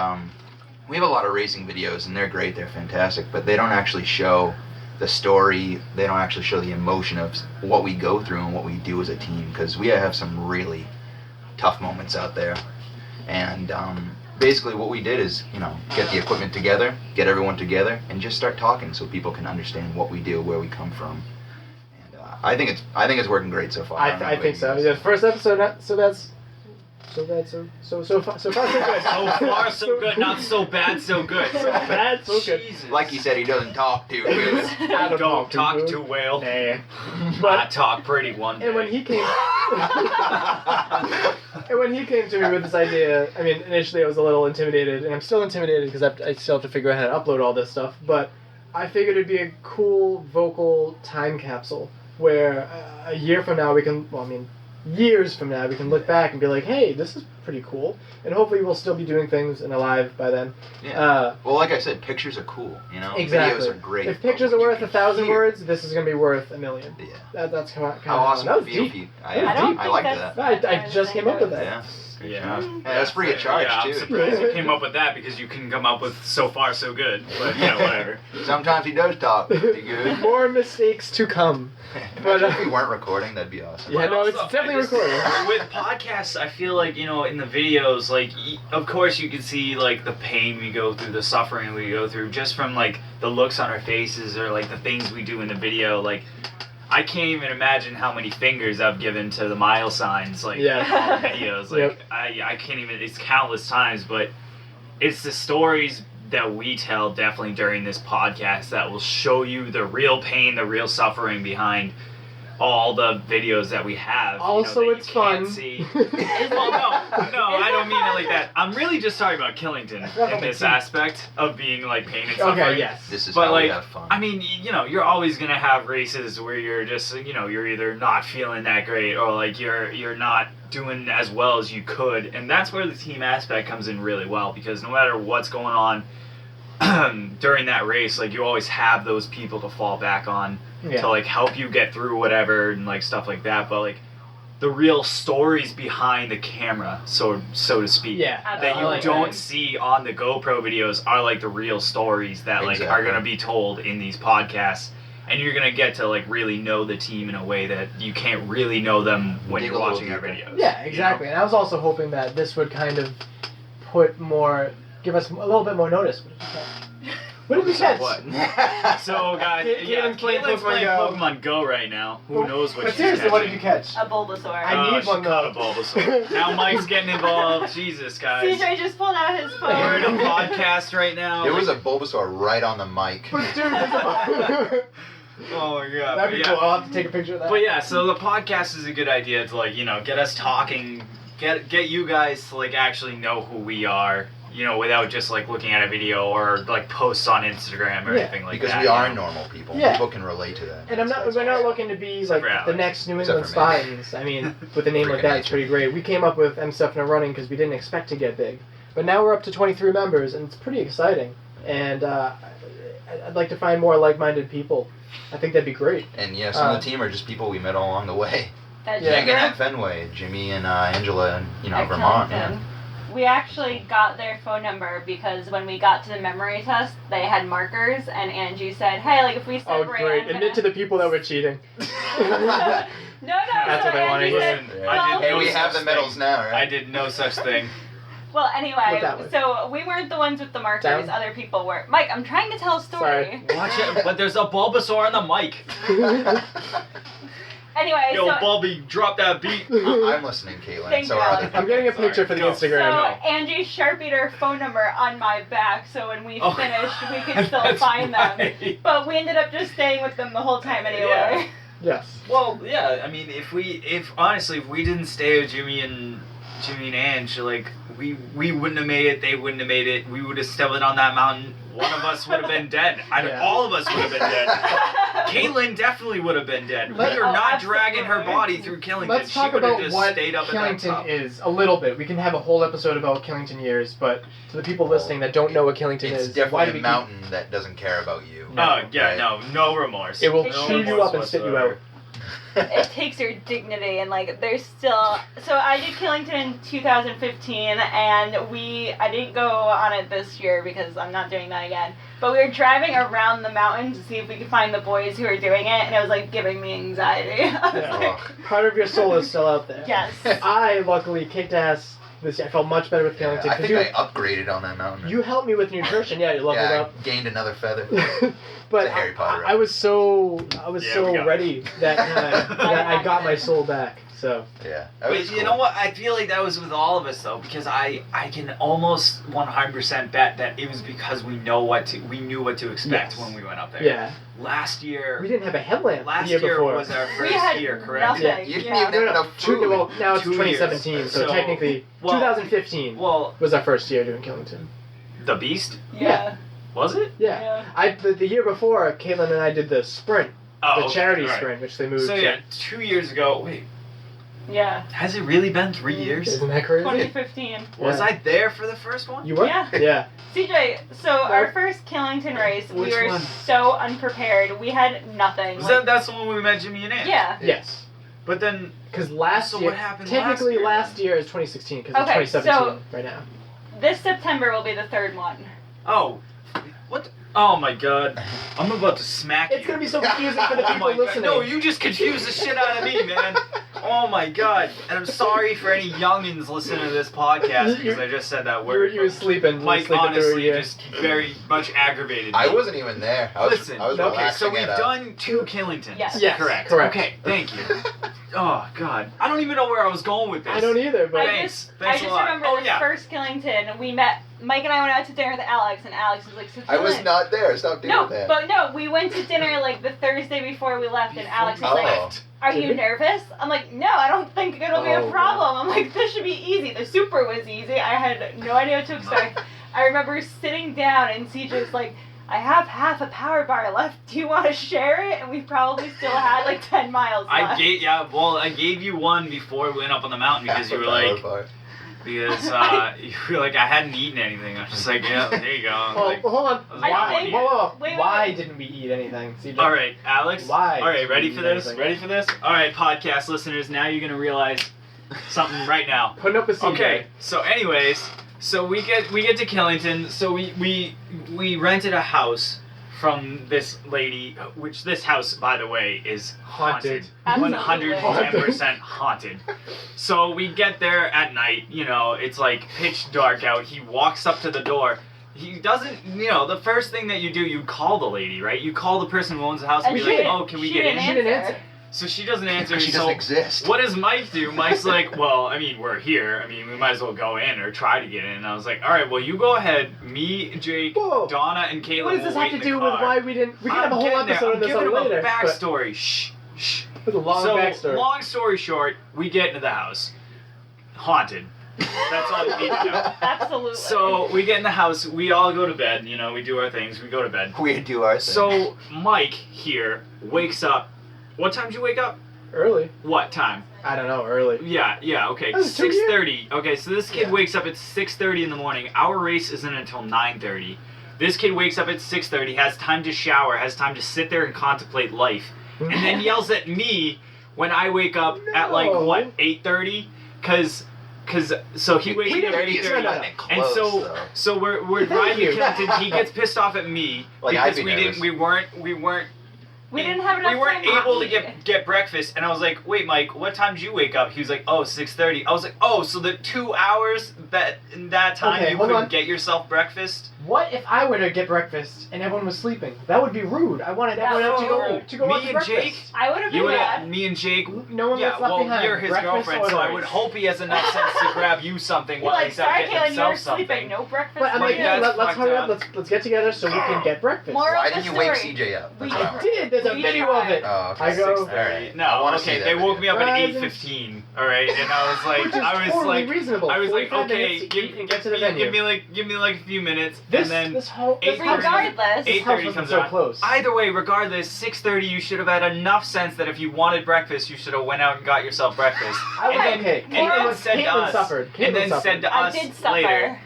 we have a lot of racing videos, and they're great. They're fantastic, but they don't actually show the story. They don't actually show the emotion of what we go through and what we do as a team, because we have some really tough moments out there. And basically what we did is, get the equipment together, get everyone together, and just start talking so people can understand what we do, where we come from. And I think it's working great so far. I think so. Yeah, first episode, so that's So bad, so far, so good. So far, so good. Not so bad, so good. So bad, so good. Jesus. Like he said, he doesn't talk too good. I Don't talk too well. Nah. I talk pretty one day. And when he came, to me with this idea, I mean, initially I was a little intimidated, and I'm still intimidated because I still have to figure out how to upload all this stuff. But I figured it'd be a cool vocal time capsule where a year from now we can, years from now we can look back and be like, hey, this is pretty cool, and hopefully we'll still be doing things and alive by then. Yeah. Well, like I said, pictures are cool. You know, exactly. Videos are great. If pictures are worth 1,000 words, this is gonna be worth 1,000,000. Yeah. That's how awesome that it was feel deep. if you. I like that. I just came up with that. Yeah. Yeah. That's free of charge I'm too. surprised you came up with that because you couldn't come up with so far so good. But whatever. Sometimes he does talk pretty good. More mistakes to come. But if we weren't recording, that'd be awesome. Yeah, no, it's definitely recording. With podcasts, I feel like, in the videos, like, of course you can see, like, the pain we go through, the suffering we go through, just from, like, the looks on our faces or, like, the things we do in the video. Like, I can't even imagine how many fingers I've given to the mile signs, like, in all the videos. Like, I can't even, it's countless times, but it's the stories that we tell definitely during this podcast that will show you the real pain, the real suffering behind all the videos that we have. Also, it's fun. Well, no, I don't mean it like that. I'm really just talking about Killington in this aspect of being like pain and suffering. Okay, yes. This is but how like, we have fun. I mean, you're always gonna have races where you're just, you're either not feeling that great or like you're not doing as well as you could, and that's where the team aspect comes in really well, because no matter what's going on during that race, like you always have those people to fall back on to like help you get through whatever and like stuff like that. But like the real stories behind the camera, so to speak, that you don't see on the GoPro videos are like the real stories that like are gonna be told in these podcasts, and you're gonna get to like really know the team in a way that you can't really know them when you're watching our videos. Yeah, exactly. And I was also hoping that this would kind of give us a little bit more notice. What did we catch? So guys, Caitlin's playing Pokemon Go right now. Who knows what But she's seriously, catching. what did you catch? A Bulbasaur. I need one caught a Bulbasaur. Now Mike's getting involved. Jesus, guys. CJ just pulled out his phone. We're in a podcast right now. There was a Bulbasaur right on the mic. Oh my god. That'd be cool. I'll have to take a picture of that. But yeah, so the podcast is a good idea to like, get us talking, get you guys to like actually know who we are, without just like looking at a video or like posts on Instagram or anything like because that. Because we are normal people. Yeah. People can relate to that. And we're not looking to be like the next New England Except for me. Spartans. I mean, with a name like that, it's pretty great. We came up with M Stefano Running because we didn't expect to get big. But now we're up to 23 members, and it's pretty exciting. And I'd like to find more like-minded people. I think that'd be great. And some of the team are just people we met all along the way. Megan at Fenway, Jimmy and Angela, and Vermont. Yeah. We actually got their phone number because when we got to the memory test, they had markers, and Angie said, "Hey, like if we separate." Oh, great! Admit to the people that were cheating. No. That's what I want to hear. Hey, we have the medals now, right? I did no such thing. Well, anyway, so we weren't the ones with the markers. Other people were. Mike, I'm trying to tell a story. Sorry. Watch it, but there's a Bulbasaur on the mic. Anyway, Yo, Bulby, drop that beat. I'm listening, Caitlin. Thank so you, are Alex. other I'm getting a picture for the Instagram. So Angie sharpied her phone number on my back, so when we finished, we could still find them. But we ended up just staying with them the whole time anyway. Yeah. Yes. Well, yeah. I mean, if we didn't stay with Jimmy and Ange, like we wouldn't have made it. They wouldn't have made it. We would have stumbled on that mountain. One of us would have been dead. All of us would have been dead. Caitlin definitely would have been dead. We are not dragging her body through Killington. Let's talk she would have about just what stayed up at that Killington top. is a little bit. We can have a whole episode about Killington years, but to the people listening that don't know what Killington It's is, definitely a mountain that doesn't care about you. No remorse. It will No chew you remorse up and spit you whatsoever. out. It takes your dignity, and like there's still. So I did Killington in 2015, and I didn't go on it this year because I'm not doing that again. But we were driving around the mountain to see if we could find the boys who were doing it, and it was like giving me anxiety. Part of your soul is still out there. Yes. I luckily kicked ass this year. I felt much better with Killington. I think I upgraded on that mountain. You helped me with nutrition. Yeah, you leveled up. I gained another feather. But Harry Potter I was so ready that time that I got my soul back. So yeah. But you know what? I feel like that was with all of us though, because I can almost 100% bet that it was because we knew what to expect when we went up there. Yeah. Last year we didn't have a headlamp. Last the year before was our first year, correct? Yeah. You didn't even have enough food. Well, now it's 2 2017, years. so technically 2015 was our first year doing Killington. The Beast? Yeah. Was it? Yeah. The year before, Caitlin and I did the sprint, the charity sprint, which they moved. So yeah, 2 years ago. Wait. Yeah. Has it really been 3 years? Isn't that crazy? 2015. Was I there for the first one? You were? Yeah. Yeah. CJ, so our first Killington race, we Which were one? so unprepared. We had nothing. That's the one we met Jimmy and Ann. Yeah. Yes. But then, because last year, what happened technically last year is 2016 because Okay, it's 2017 so- right now. This September will be the third one. Oh, what? Oh my God! I'm about to smack you. It's gonna be so confusing for the Oh people my God. listening. No, you just confused the shit out of me, man. Oh my God! And I'm sorry for any youngins listening to this podcast because I just said that word. You were sleeping. Mike honestly just very much aggravated me. I wasn't even there. I was Listen, okay, so relaxing we've at, done 2 Killingtons. Yes. Yes, Correct. correct. Okay, thank you. Oh God, I don't even know where I was going with this. I don't either, but I Thanks just a lot. remember Oh the yeah. first Killington. We met. Mike and I went out to dinner with Alex, and Alex was like, "So I was Killington." not there. Stop doing No, that. but no, we went to dinner like the Thursday before we left, and Alex was Oh. like, "Are you nervous?" I'm like, "No, I don't think it'll be a Oh, problem." I'm like, "This should be easy." The super was easy. I had no idea what to expect. I remember sitting down, and CJ's like, "I have half a power bar left. Do you want to share it?" And we probably still had like 10 miles left. I gave you one before we went up on the mountain because you were like, you were like, I hadn't eaten anything. I was just like, yeah, there you go. Oh, Like, hold on. I Why? think- Whoa. Wait, Why wait. didn't we eat anything? CJ? all right, Alex. Why? All right, ready didn't for we eat this? anything? Ready for this? All right, podcast listeners. Now you're gonna realize something right now. Putting up a CJ. Okay. So, anyways, so we get to Killington. So we rented a house from this lady, which this house, by the way, is haunted. Absolutely. 110% haunted. So we get there at night, it's like pitch dark out. He walks up to the door. He doesn't, the first thing that you do, you call the lady, right? You call the person who owns the house and And be she like, didn't- oh, can we she get in? didn't She didn't answer. So she doesn't answer. She so doesn't exist. what does Mike do? Mike's like, well, I mean, we're here. I mean, we might as well go in or try to get in. And I was like, all right, well, you go ahead. Me, Jake, Whoa. Donna, and Caleb What does this will have wait to in do the with car. why we didn't? We can have a I'm whole getting there. episode I'm on this giving on him later. a backstory. Shh. It's a long So, backstory. long story short, we get into the house. Haunted. That's all you need to know. Absolutely. So we get in the house. We all go to bed. We do our things. We go to bed. We do our thing. So Mike here wakes up. What time did you wake up? Early. What time? I don't know. Early. Yeah, okay. That was 6:30. Okay, so this kid wakes up at 6:30 in the morning. Our race isn't until 9:30. This kid wakes up at 6:30, has time to shower, has time to sit there and contemplate life, and then yells at me when I wake up at like No. what 8:30, so he wakes up at 8:30, and so we're riding you. Killington. He gets pissed off at me Like, I'd because be we nervous. we didn't have enough we weren't time able to eat. get breakfast, and I was like, wait, Mike, what time did you wake up? He was like, oh, 6:30. I was like, oh, so the 2 hours that in that time Okay, you hold couldn't on. get yourself breakfast? What if I were to get breakfast and everyone was sleeping? That would be rude. I wanted everyone else to go out to Me to and breakfast. Jake? I would have You been would mad. me and Jake. No one Yeah, gets left well, behind. you're his Breakfast girlfriend, or so I lunch. would hope he has enough sense to grab you something You're while like, he's out sorry, getting Caitlin, you were himself something. sleeping. No breakfast. But I'm for like, you. yeah, that's let's hurry up. fucked Let's get together so we can get breakfast. Moral Why of the didn't you wake story. CJ up? We That's what I want. did. There's a We video tried. of it. Oh, okay. I go. 6:30. No, I wanna see okay. that They woke video. me up at Rise and- 8:15. All right, and I was like, Which is I was totally like, reasonable. I was like, 45 okay, minutes to eat and get to the give venue. me like a few minutes, This and then this whole This house Regardless, this house 8:30 wasn't comes so on. close. Either way, regardless, 6:30, you should have had enough sense that if you wanted breakfast, you should have went out and got yourself breakfast. Okay, and then, okay. and then Caitlin said to Caitlin us, suffered. and then Caitlin said to I us did suffer. later,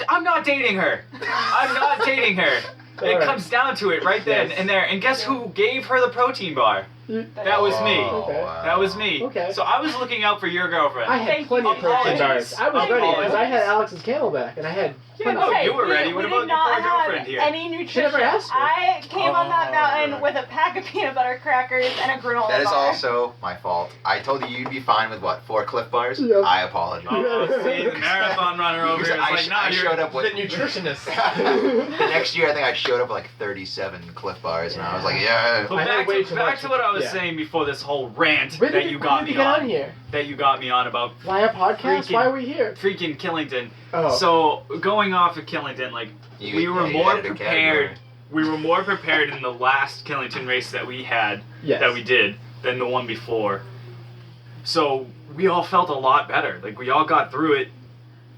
I'm not dating her. I'm not dating her. It Alright. comes down to it right then Yes. and there. And guess who gave her the protein bar? That was me. Oh, Okay. wow. That was me. Okay. So I was looking out for your girlfriend. I had Thank plenty you. of protein Apologies. bars. I was ready because I had Apologies. Alex's Camelback and I had. Yeah, no, Okay, you were ready. we What did about your not poor have girlfriend? happened here? any nutrition. never asked me. I came on that mountain right. with a pack of peanut butter crackers and a granola That is bar. also my fault. I told you you'd be fine with what, 4 Cliff Bars? Yep. I apologize. Oh, see, the marathon runner over here is like, nah, I showed up with The nutritionist. the next year. I think I showed up with like 37 Cliff Bars, and I was like, yeah. But back to what I was saying before this whole rant When that did you got me get on. on here? That you got me on about Why a podcast? Why are we here? freaking Killington. Oh. So going off of Killington, like we were more prepared. We were more prepared in the last Killington race that we had, that we did, than the one before. So we all felt a lot better. Like we all got through it,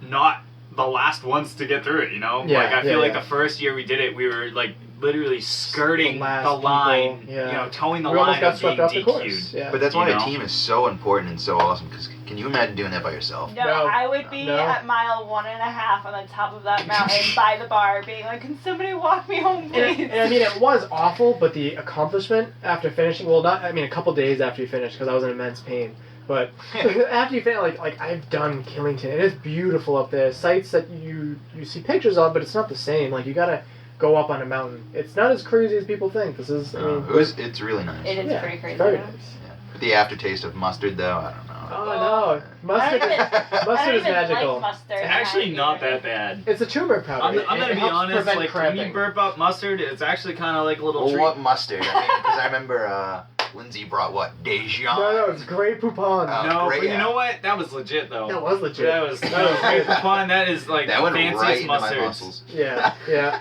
not the last ones to get through it. You know, Yeah, like I feel like yeah. the first year we did it, we were like literally skirting the last line. people, yeah. You know, towing the We almost line got of being swept off the course, DQ'd. yeah. But that's You why know? a team is so important and so awesome. Because can you imagine doing that by yourself? No, I would be at mile 1.5 on the top of that mountain by the bar, being like, "Can somebody walk me home, please?" And I mean, it was awful, but the accomplishment after finishing, well, not, I mean, a couple days after you finished, because I was in immense pain. But after you finish, like I've done Killington, it is beautiful up there. Sites that you see pictures of, but it's not the same. Like you gotta go up on a mountain. It's not as crazy as people think. This is, I mean, It's really nice. It is pretty crazy. Very yeah. nice. The aftertaste of mustard, though, I don't know. Oh no, mustard is magical. Like mustard. It's actually not that bad. It's a turmeric powder. I'm gonna be honest. Like when you burp up mustard, it's actually kind of like a little Well, treat. what mustard? I mean, because I remember Lindsay brought what? Dijon? No, it's Grey Poupon. No, but you know what? That was legit though. That was legit. That was Grey Poupon. That is like that went fanciest right into my mustard. muscles. Yeah, yeah.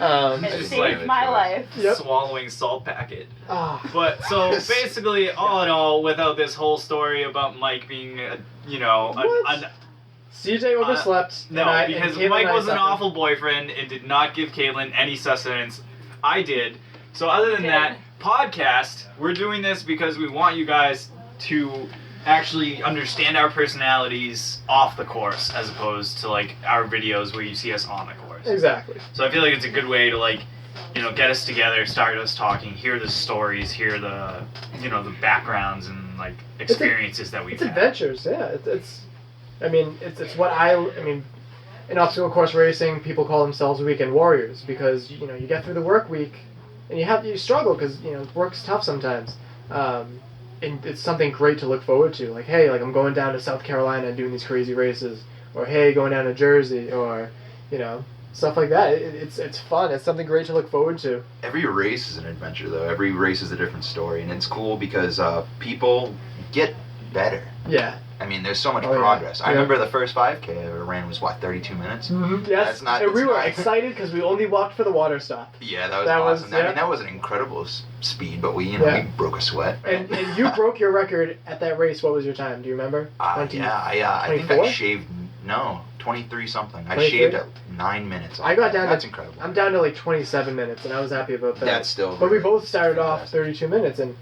It just saved like my life. swallowing salt packet. Ah. But so basically, all in all, without this whole story about Mike being, CJ overslept. no, because Mike was an awful boyfriend and did not give Caitlin any sustenance. I did. So other than that, podcast, we're doing this because we want you guys to actually understand our personalities off the course as opposed to like our videos where you see us on the course. Exactly. So I feel like it's a good way to like, get us together, start us talking, hear the stories, hear the, the backgrounds and like experiences that we've It's had. adventures, yeah. It's what in obstacle course racing, people call themselves weekend warriors because you get through the work week and you struggle because work's tough sometimes. And it's something great to look forward to. Like, hey, I'm going down to South Carolina and doing these crazy races, or hey, going down to Jersey, or stuff like that. It's fun. It's something great to look forward to. Every race is an adventure, though. Every race is a different story, and it's cool because people get better. Yeah. I mean, there's so much progress. I remember the first 5K I ever ran was, 32 minutes? Mm-hmm. Yes, and we were excited because we only walked for the water stop. Yeah, that was awesome. I mean, that was an incredible speed, but we broke a sweat. And you broke your record at that race. What was your time? Do you remember? I think I shaved, 23 something. I 23? shaved at 9 minutes. I got down That's to, incredible. I'm down to 27 minutes, and I was happy about that. That's still But we both started off 32 minutes, and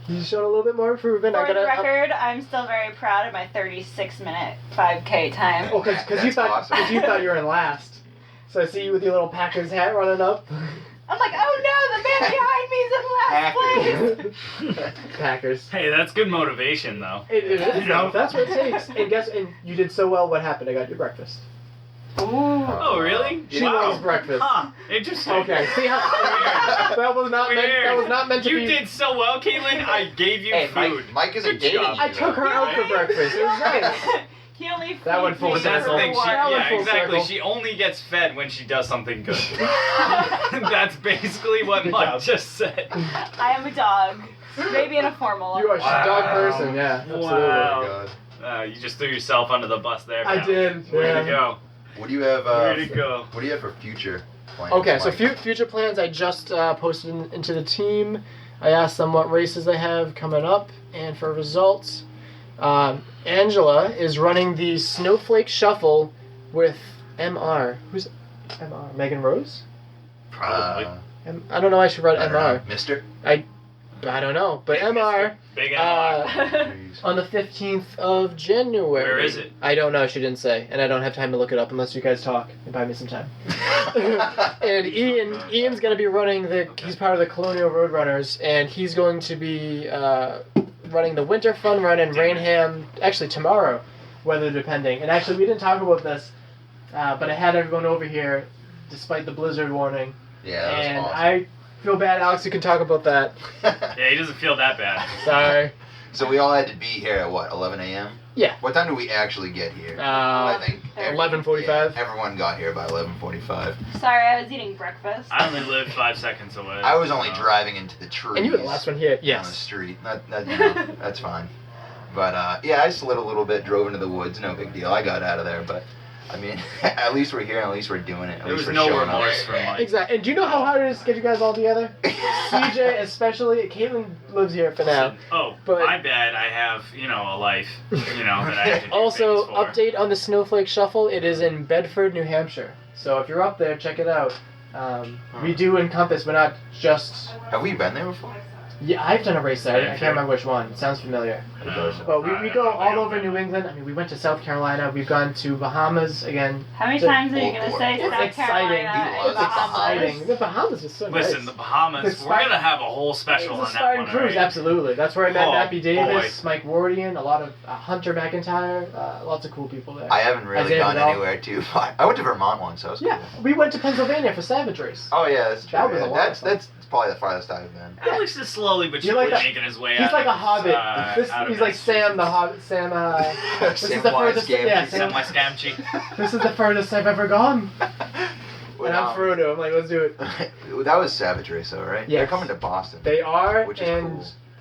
you showed a little bit more improvement. For the record, I'm still very proud of my 36-minute 5K time. Oh, because you thought you were in last. So I see you with your little Packers hat running up. I'm like, oh no, the man behind me is in last place. Packers. Hey, that's good motivation, though. It is. That's what it takes. And you did so well. What happened? I got you breakfast. Ooh. Oh, really? She loves breakfast. Huh. Interesting. Okay. See how that was not meant to be. You did so well, Caitlin. I gave you food. Mike isn't dating you. I took her out for breakfast. It was nice. He only that went full That's the thing. Exactly. Circle. She only gets fed when she does something good. That's basically what Mike just said. I am a dog. Maybe in a formal. You are a dog person, yeah. Absolutely. Wow. You just threw yourself under the bus there. I did. Way to go. What do you have? Way to go. What do you have for future plans? Okay, so Mike? future plans. I just posted into the team. I asked them what races they have coming up, and for results, Angela is running the Snowflake Shuffle with MR. Who's MR? Megan Rose? Probably. I don't know why she wrote MR. Mister? I don't know, but MR. Big MR. On the 15th of January. Where is it? I don't know, she didn't say, and I don't have time to look it up unless you guys talk and buy me some time. And Ian's going to be running he's part of the Colonial Roadrunners, and he's going to be running the Winter Fun Run in Rainham, actually tomorrow, weather depending. And actually, we didn't talk about this, but I had everyone over here despite the blizzard warning. Yeah, that was and awesome. I feel bad, Alex. You can talk about that. Yeah, he doesn't feel that bad. Sorry. So we all had to be here at what, 11 a.m.? Yeah. What time did we actually get here? I think 11:45. Yeah, everyone got here by 11:45. Sorry, I was eating breakfast. I only lived 5 seconds away. I was only driving into the trees. And you were the last one here. On the Yes. street. That's fine. But yeah, I slid a little bit, drove into the woods. No big deal. I got out of there, but. I mean, at least we're here, and at least we're doing it. There was no remorse from Mike. Exactly. And do you know how hard it is to get you guys all together? CJ especially. Caitlin lives here for now. Oh, But- my bad. I have, a life, that I have to do Also, things for. update on the Snowflake Shuffle. It is in Bedford, New Hampshire. So if you're up there, check it out. We do encompass, but not just... Have we been there before? Yeah, I've done a race there. I can't remember which one. It sounds familiar. But we go all over New England. I mean, we went to South Carolina. We've gone to Bahamas again. How many times are you going to say It's South exciting. Carolina It's exciting. The Bahamas is so nice. Listen, the Bahamas, we're going to have a whole special It's on a that Spartan one, cruise, right? absolutely. That's where I met Oh, Mappy Davis, Mike Wardian, a lot of Hunter McIntyre, lots of cool people there. I haven't really Isaiah gone Vidal. anywhere too far. I went to Vermont once, so that was cool. Yeah, we went to Pennsylvania for Savage Race. Oh yeah, that's true. That was yeah. a lot of fun. That's probably the farthest I've been. Alex is slowly but You're surely like a- making his way He's out like a of hobbit. out of He's like Sam the Hobbit. Sam, this is the furthest. Yeah, Sam. Scamchi. This is the furthest I've ever gone. Well, And I'm Frodo. I'm like, let's do it. That was Savage Race, though, right? Yeah. They're coming to Boston. They are, Which is and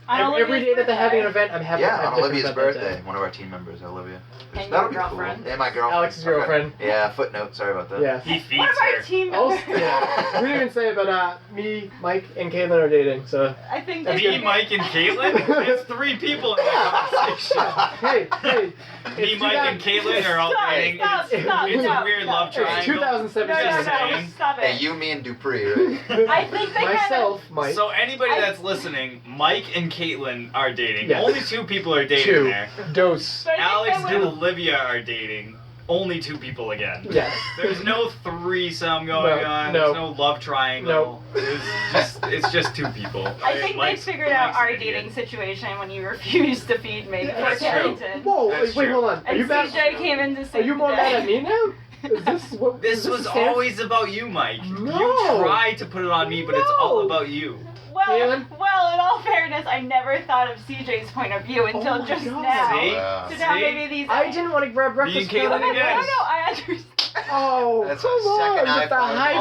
cool. every day that they're having an event, I'm happy. Yeah, I have on Olivia's different event that birthday. day. One of our team members, Olivia. And That'll your be cool. girlfriend. And my girlfriend. Alex's girlfriend. Yeah, footnote. Sorry about that. Yeah. He feeds One of our her. team Also, members. yeah. We didn't even say, but me, Mike, and Caitlin are dating. So I think That's Me, good. Mike, and Caitlin? It's 3 people in that conversation. hey, Me, Mike, and Caitlin are all Stop, dating. stop, It's stop, a stop, weird stop. love It's triangle. 2017. No, Just saying. stop it. Hey, you, me, and Dupree, right? I think they myself, Mike. So anybody that's listening, Mike and Caitlin are dating. Yes. Only 2 people are dating Two. there. Dose. But I think Alex they and would- Olivia are dating. Only 2 people again. Yes. There's no threesome going on. no. There's no love triangle. It's just 2 people. I think they Mike's- figured out Mike's our an idiot. dating situation when you refused to feed me before That's true. Carrington. Whoa, That's wait, true. hold on. Are And you mad? CJ came in to Are save you more the mad day. at me now? Is this what? This is was a stance? always about you, Mike. No. You try to put it on me, but it's all about you. Well, in all fairness, I never thought of CJ's point of view until my just God. now. See? Wow. So now See? maybe these. I didn't want to grab breakfast. Me and Caitlin food. again. No, I understand. Oh, That's come our second on, high get the five. high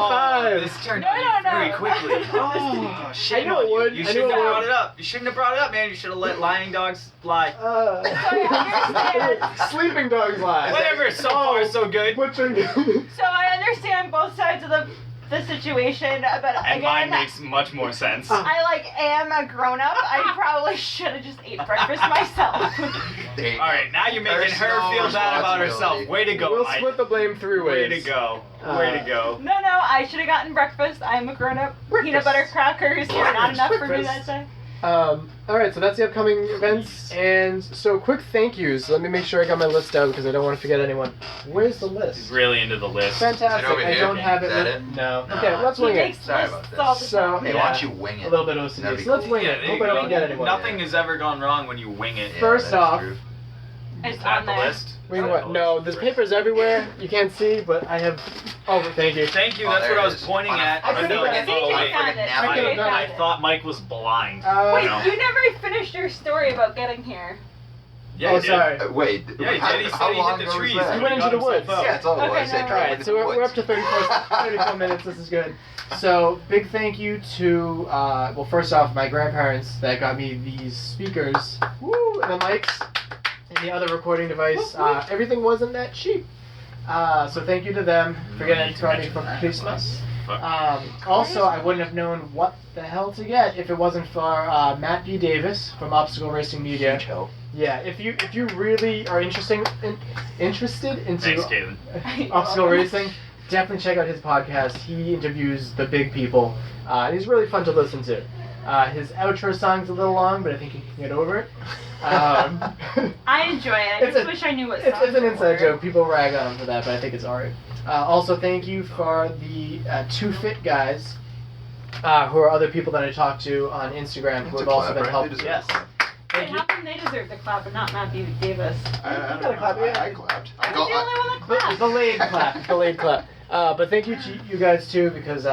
five. This turned No, out no, very no. quickly. Oh, shame I knew on it you. would. You I shouldn't knew have it brought would. it up. You shouldn't have brought it up, man. You should have let lying dogs fly. So I understand. Sleeping dogs lie. Whatever. So far, so good. Butchering. So I understand both sides of the situation, but And mine again, makes much more sense. I am a grown up. I probably should have just ate breakfast myself. There you All go. right, now you're making her Personal feel bad about responsibility. herself. Way to go, We'll Mike. split the blame 3 Way ways. to go. Way to go. No, I should have gotten breakfast. I'm a grown up. Peanut butter crackers were not enough for me that day. Alright, so that's the upcoming events. And so, quick thank yous. Let me make sure I got my list out because I don't want to forget anyone. Where's the He's list? really into the list. Fantastic. Is it over I here? don't have it. Is that written- it? No. No. Okay, let's He wing it. makes Sorry lists about this. all the So, time. Hey, yeah. why don't you wing it? A little bit That'd OCD. be So let's cool. wing Yeah, it. there Hope you I don't go. forget anyone. Nothing has ever gone wrong when you wing it. Yeah, First that's off, true. It's Is that on the there. list? Wing Is what? that the No, list? there's papers everywhere. You can't see, but I have. Oh, thank you. Thank you. Oh, That's there what I it was is. pointing On a- at. on a I could've note. done it. Oh, CJ wait. found it. I could've CJ done found I it. thought Mike was blind. Wait, No. you never finished your story about getting here. Yeah, Oh, he did. sorry. Wait. Yeah, he did. He said he hit the trees. Was that? He went into got the himself woods. up. Yeah, that's all it Okay, was. Say, no, try Alright, to so win the we're up woods. to 34 minutes. This is good. So, big thank you to, well, first off, my grandparents that got me these speakers, woo, and the mics, and the other recording device. Everything wasn't that cheap. So thank you to them for getting it for me for Christmas. Also, I wouldn't have known what the hell to get if it wasn't for Matt B. Davis from Obstacle Racing Media. Huge help. Yeah, if you really are interested into Thanks, Caitlin. obstacle racing, definitely check out his podcast. He interviews the big people. He's really fun to listen to. His outro song's a little long, but I think he can get over it. I enjoy it. I just wish I knew what songs It's an they inside were. joke. People rag on him for that, but I think it's alright. Also, thank you for the 2 fit guys, who are other people that I talked to on Instagram who It's have a also clap, been right? They helpful. deserve Yes. a clap. Wait, how come they deserve the clap and not Matt Davis? I gotta clap, yeah. I clapped. I was the only one that clapped. Delayed clap. Delayed clap. But thank you to you guys too, because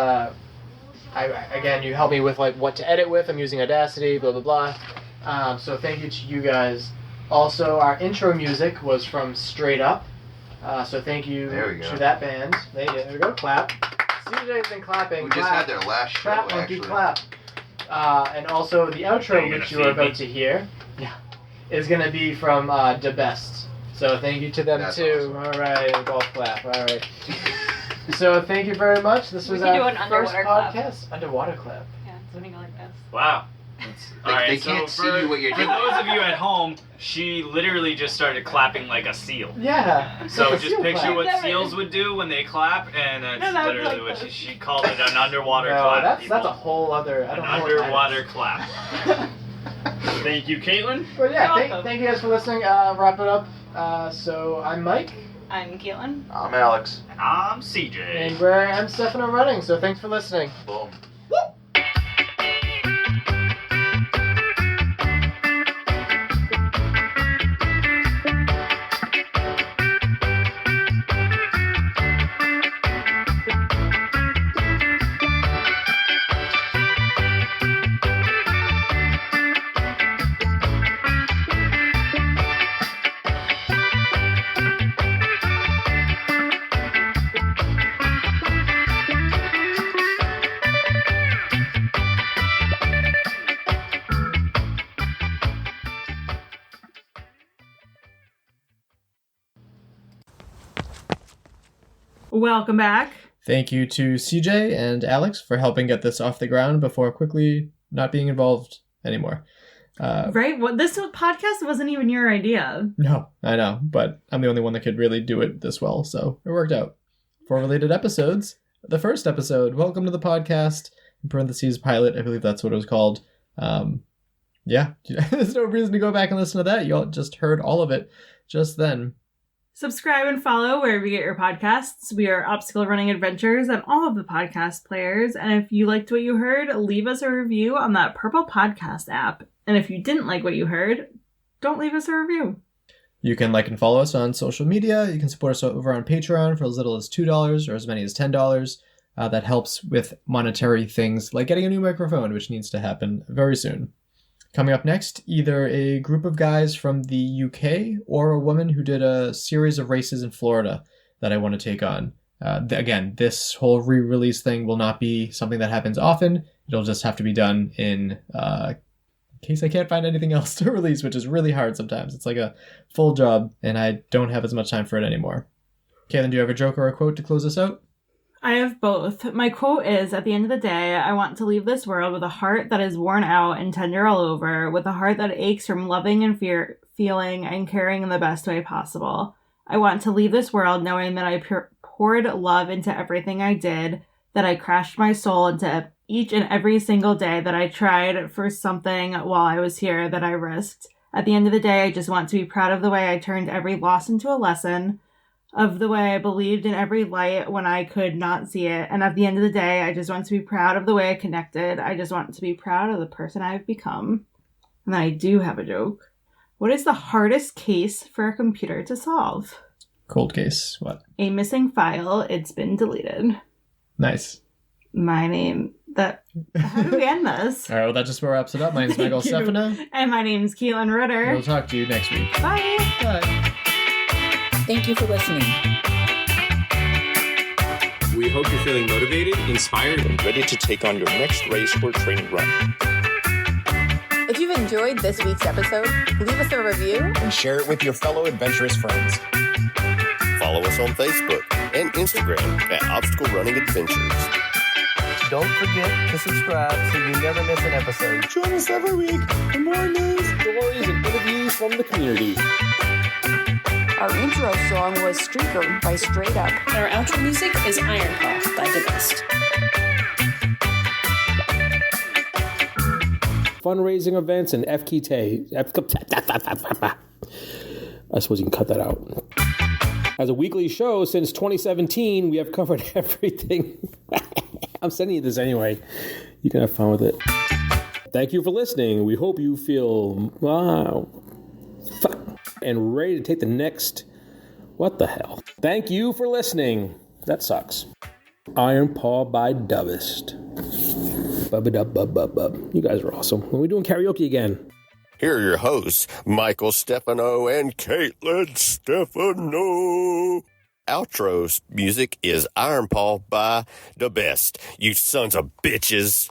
again, you helped me with like what to edit with. I'm using Audacity, blah blah blah. So thank you to you guys. Also, our intro music was from Straight Up. So thank you to that band. There we go. Clap. CJ's been clapping. We just had their last show, clap, monkey, actually. clap. And also the outro, which you are about to hear, is going to be from The Best. So thank you to them too. Awesome. All right, golf clap. All right. So thank you very much. This was our first podcast. Underwater clap. Yeah, something like this. Wow. They can't see what you're doing. For those of you at home, she literally just started clapping like a seal. Yeah. So like just picture clap. what seals would do when they clap, and that's literally what she called it, an underwater clap. That's a whole other... An underwater clap. Thank you, Caitlin. But yeah, thank you guys for listening. Wrap it up. So I'm Mike. I'm Caitlin. I'm Alex. And I'm CJ. And I'm Stefano running, so thanks for listening. Boom. Welcome back. Thank you to CJ and Alex for helping get this off the ground before quickly not being involved anymore. Right? Well, this podcast wasn't even your idea. No, I know, but I'm the only one that could really do it this well, so it worked out. For related episodes, the first episode, Welcome to the Podcast, in parentheses, pilot, I believe that's what it was called. Yeah, there's no reason to go back and listen to that. You all just heard all of it just then. Subscribe and follow wherever you get your podcasts. We are Obstacle Running Adventures on all of the podcast players. And if you liked what you heard, leave us a review on that purple podcast app. And if you didn't like what you heard, don't leave us a review. You can like and follow us on social media. You can support us over on Patreon for as little as $2 or as many as $10. That helps with monetary things like getting a new microphone, which needs to happen very soon. Coming up next, either a group of guys from the UK or a woman who did a series of races in Florida that I want to take on. Again, this whole re-release thing will not be something that happens often. It'll just have to be done in case I can't find anything else to release, which is really hard sometimes. It's like a full job, and I don't have as much time for it anymore. Caitlin, do you have a joke or a quote to close us out? I have both. My quote is, at the end of the day, I want to leave this world with a heart that is worn out and tender all over, with a heart that aches from loving and feeling and caring in the best way possible. I want to leave this world knowing that I poured love into everything I did, that I crashed my soul into each and every single day, that I tried for something while I was here, that I risked. At the end of the day, I just want to be proud of the way I turned every loss into a lesson, of the way I believed in every light when I could not see it. And at the end of the day, I just want to be proud of the way I connected. I just want to be proud of the person I've become. And I do have a joke. What is the hardest case for a computer to solve? Cold case. What? A missing file. It's been deleted. Nice. My name. How do we end this? All right, well, that just wraps it up. My name's Michael Stefano. And my name's Keelan Ritter. We'll talk to you next week. Bye. Bye. Thank you for listening. We hope you're feeling motivated, inspired, and ready to take on your next race or training run. If you've enjoyed this week's episode, leave us a review and share it with your fellow adventurous friends. Follow us on Facebook and Instagram at Obstacle Running Adventures. Don't forget to subscribe so you never miss an episode. Join us every week for more news, stories, and interviews from the community. Our intro song was Streaker by Straight Up. And our outro music is Iron Paw by The Best. Fundraising events and FKT. I suppose you can cut that out. As a weekly show since 2017, we have covered everything. I'm sending you this anyway. You can have fun with it. Thank you for listening. We hope you feel and ready to take the next... What the hell? Thank you for listening. That sucks. Iron Paw by Dubist. Bub-a-dub-bub-bub-bub. You guys are awesome. When are we doing karaoke again? Here are your hosts, Michael Stefano and Caitlin Stefano. Outro music is Iron Paw by The Best. You sons of bitches.